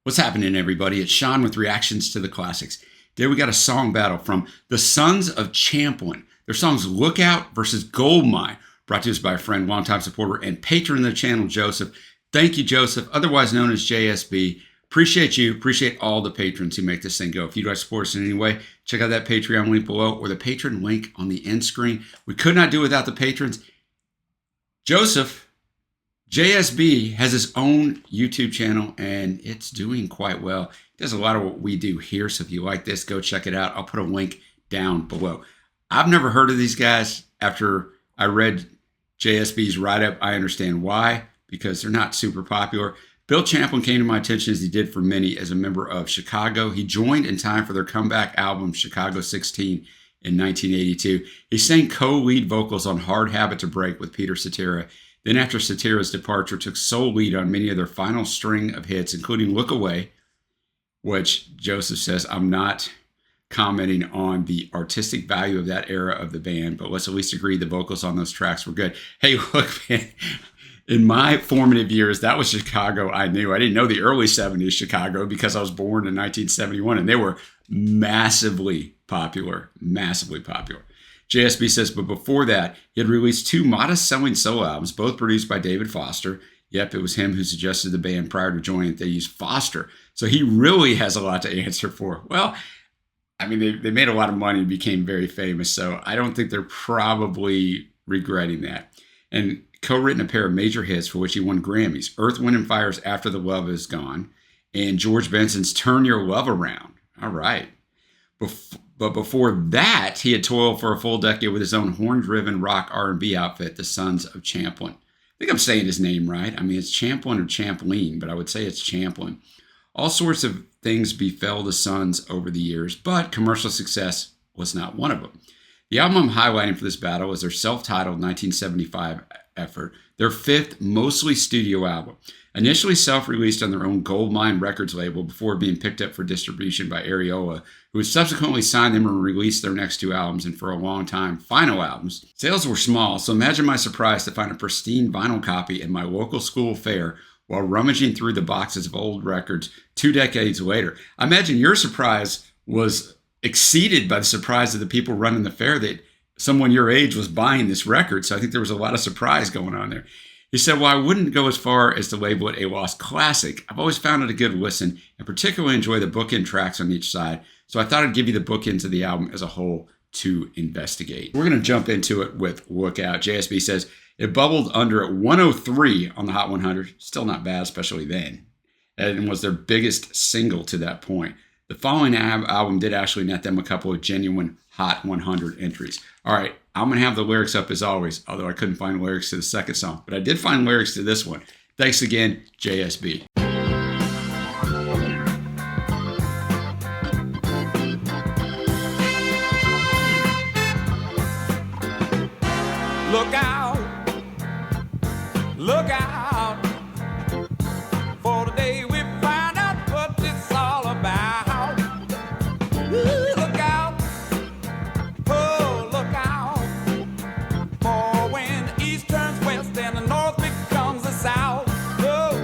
What's happening, everybody? It's Sean with Reactions to the Classics. Today we got a song battle from the Sons of Champlin. Their song's Lookout versus Goldmine, brought to us by a friend, longtime supporter, and patron of the channel, Joseph. Thank you, Joseph, otherwise known as JSB. Appreciate you. Appreciate all the patrons who make this thing go. If you'd like to support us in any way, check out that Patreon link below or the patron link on the end screen. We could not do without the patrons. Joseph, JSB has his own YouTube channel, and it's doing quite well. He does a lot of what we do here, so if you like this, go check it out. I'll put a link down below. I've never heard of these guys. After I read JSB's write-up, I understand why, because they're not super popular. Bill Champlin came to my attention, as he did for many, as a member of Chicago. He joined in time for their comeback album, Chicago 16, in 1982. He sang co-lead vocals on Hard Habit to Break with Peter Cetera. Then after Cetera's departure, took sole lead on many of their final string of hits, including Look Away, which Joseph says, I'm not commenting on the artistic value of that era of the band, but let's at least agree the vocals on those tracks were good. Hey, look, man, in my formative years, that was Chicago I knew. I didn't know the early 70s Chicago because I was born in 1971, and they were massively popular, massively popular. JSB says, but before that, he had released two modest-selling solo albums, both produced by David Foster. Yep, it was him who suggested the band prior to joining it. They used Foster. So he really has a lot to answer for. Well, I mean, they made a lot of money and became very famous, so I don't think they're probably regretting that. And co-written a pair of major hits for which he won Grammys, Earth, Wind & Fire's After the Love Is Gone, and George Benson's Turn Your Love Around. All right. But before that, he had toiled for a full decade with his own horn-driven rock R&B outfit, the Sons of Champlin. I think I'm saying his name right. I mean, it's Champlin or Champlin, but I would say it's Champlin. All sorts of things befell the Sons over the years, but commercial success was not one of them. The album I'm highlighting for this battle is their self-titled 1975 effort, their fifth mostly studio album. Initially self-released on their own Goldmine Records label before being picked up for distribution by Ariola, who would subsequently sign them and release their next two albums, and for a long time, final albums. Sales were small, so imagine my surprise to find a pristine vinyl copy in my local school fair while rummaging through the boxes of old records 2 decades later. I imagine your surprise was exceeded by the surprise of the people running the fair that someone your age was buying this record, so I think there was a lot of surprise going on there. He said, well, I wouldn't go as far as to label it a lost classic. I've always found it a good listen and particularly enjoy the bookend tracks on each side. So I thought I'd give you the bookends of the album as a whole to investigate. We're going to jump into it with Lookout. JSB says, it bubbled under at 103 on the Hot 100. Still not bad, especially then. And was their biggest single to that point. The following album did actually net them a couple of genuine Hot 100 entries. All right, I'm going to have the lyrics up as always, although I couldn't find lyrics to the second song. But I did find lyrics to this one. Thanks again, JSB. Look out, look out, for the day we find out what it's all about. Ooh, look out, oh, look out, for when the east turns west and the north becomes the south. Oh,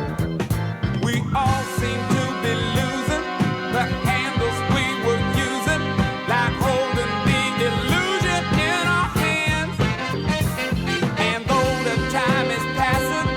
we all seem to be losing the handles we were using, like holding the illusion in our hands. And though the time is passing,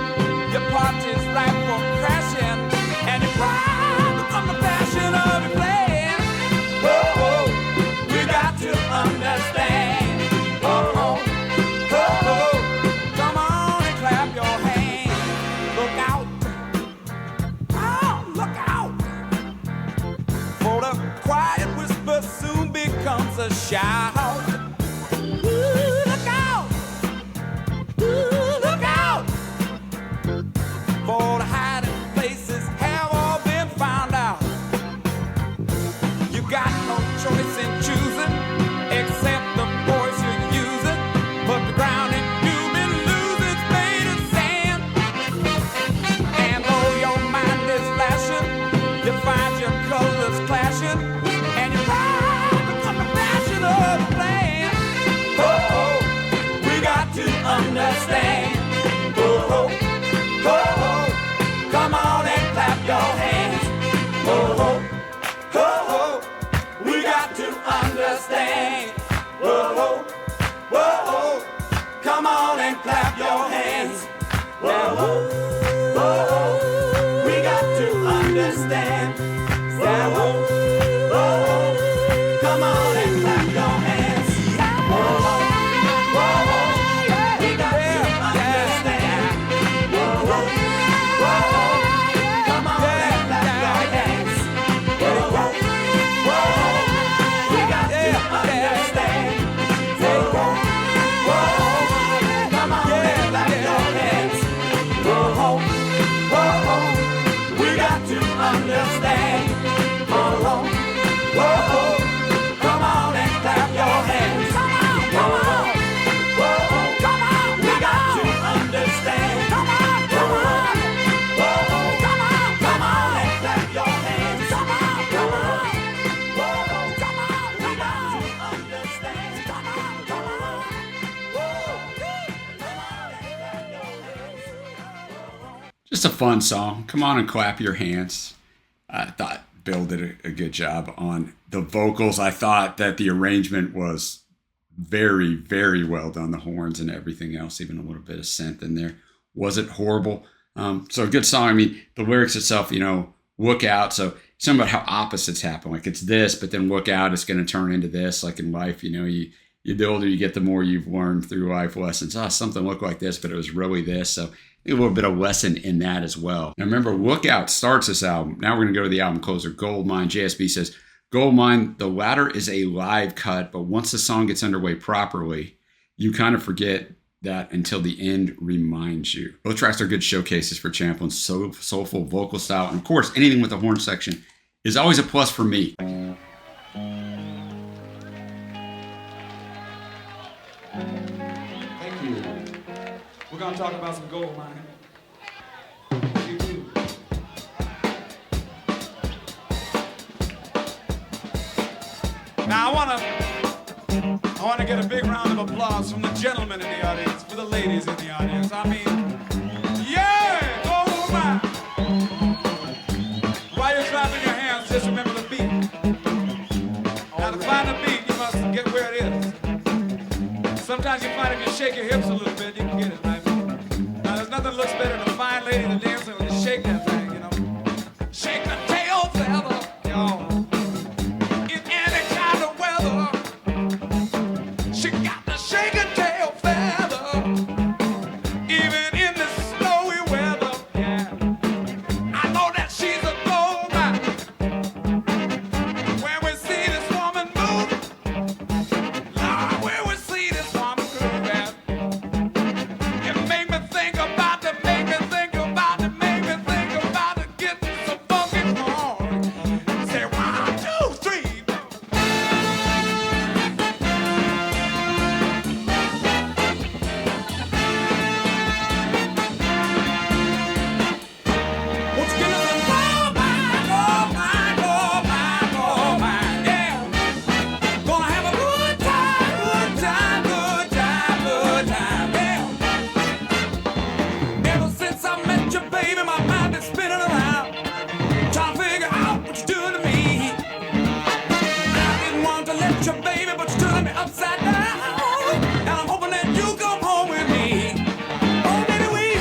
Come on and clap your hands. Whoa, whoa, we got to understand. Whoa, whoa, come on and clap your hands. Whoa, whoa, we got to understand. Whoa, whoa, come on and clap your hands. Whoa, whoa, we got to understand. Whoa, whoa, come on and clap your hands. Whoa, whoa, we got to understand. Come on, whoa, come on and clap your hands. Whoa, we got to understand. Come on, whoa, come on and clap your hands. Just a fun song. Come on and clap your hands. I thought Bill did a good job on the vocals. I thought that the arrangement was very, very well done. The horns and everything else, even a little bit of synth in there. Wasn't horrible. So a good song. I mean, the lyrics itself, look out. So something about how opposites happen. Like it's this, but then look out, it's going to turn into this. Like in life, you the older you get, the more you've learned through life lessons. Something looked like this, but it was really this. So a little bit of lesson in that as well. Now remember, Look Out starts this album. Now we're going to go to the album closer, Goldmine. JSB says, Goldmine, the latter is a live cut, but once the song gets underway properly, you kind of forget that until the end reminds you. Both tracks are good showcases for Champlin's soulful vocal style. And of course, anything with the horn section is always a plus for me. Thank you. We're going to talk about some gold mining. You too. Now I want to get a big round of applause from the gentlemen in the audience, for the ladies in the audience. I mean, yeah, gold mine. While you're clapping your hands, just remember the beat. Now to find the beat, you must get where it is. Sometimes you find if you shake your hips a little bit, you can get it, right? Now there's nothing looks better than a fine lady to dance when you shake that thing, Shake the tail feather, in any kind of weather. She got the shake a tail feather, even in the snowy weather, yeah. I know that she's a gold mine. When we see this woman move, Lord, when we see this woman groove, yeah. It make me think about the, make me think about the, make me think about the getting so funky hard. Say 1, 2, 3. Won't you give us a gold mine, gold mine, gold mine, gold mine, yeah. Gonna have a good time, good time, good time, good time, yeah. Ever since I met you, baby, my mind been spinning around, trying to figure out what you're doing to me. I didn't want to let you, baby, but you're turning me upside down. And I'm hoping that you come home with me. Oh, baby, we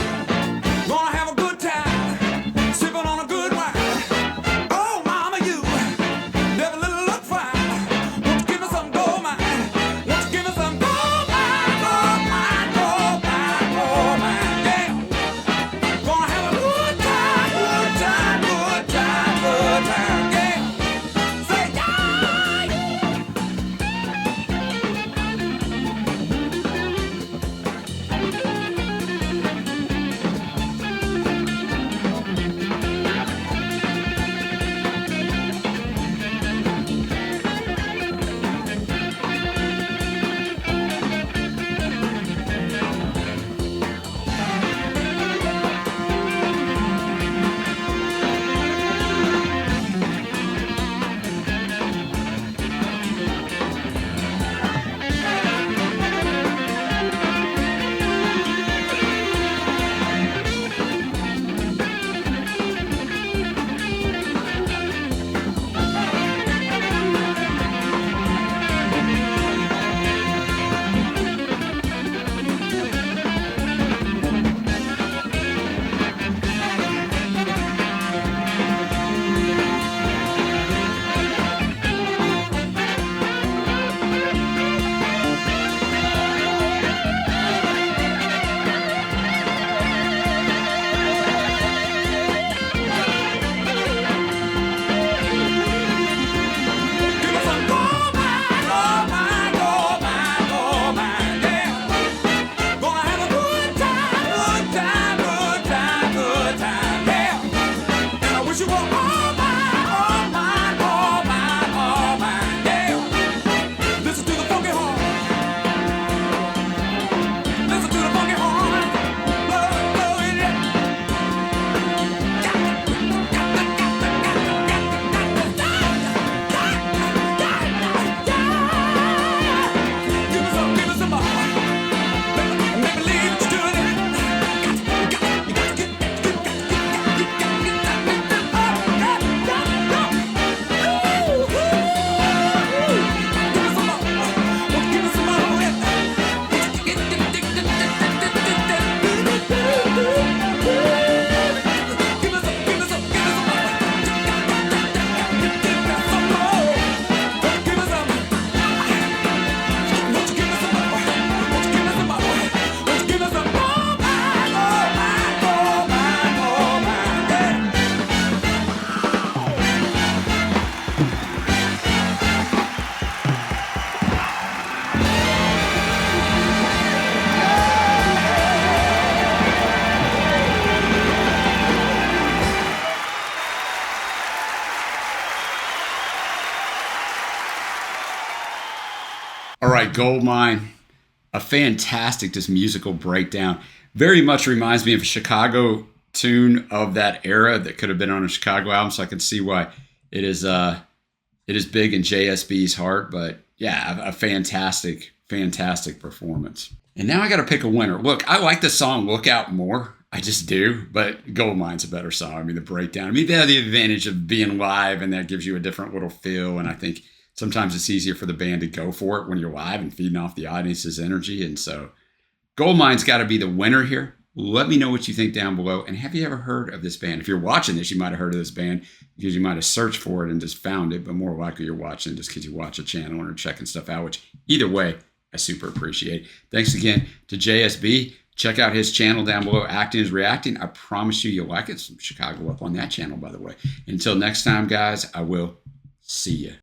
gonna have a good time, sipping on a good wine. Oh, mama, you never look fine. Won't you give me some gold mine? Won't you give me some gold mine, gold mine, gold mine, gold mine, yeah. Gonna have a good time, good time, good time, good time, yeah. Say yeah. All right, Goldmine, a fantastic just musical breakdown. Very much reminds me of a Chicago tune of that era that could have been on a Chicago album, so I can see why it is big in JSB's heart. But yeah, a fantastic performance. And now I got to pick a winner. Look, I like the song Look Out more. I just do, but Goldmine's a better song. I mean, the breakdown. I mean, they have the advantage of being live, and that gives you a different little feel. And I think sometimes it's easier for the band to go for it when you're live and feeding off the audience's energy. And so Goldmine's got to be the winner here. Let me know what you think down below. And have you ever heard of this band? If you're watching this, you might have heard of this band because you might have searched for it and just found it. But more likely you're watching just because you watch a channel and are checking stuff out, which either way, I super appreciate. Thanks again to JSB. Check out his channel down below, Acting is Reacting. I promise you'll like it. Some Chicago up on that channel, by the way. Until next time, guys, I will see you.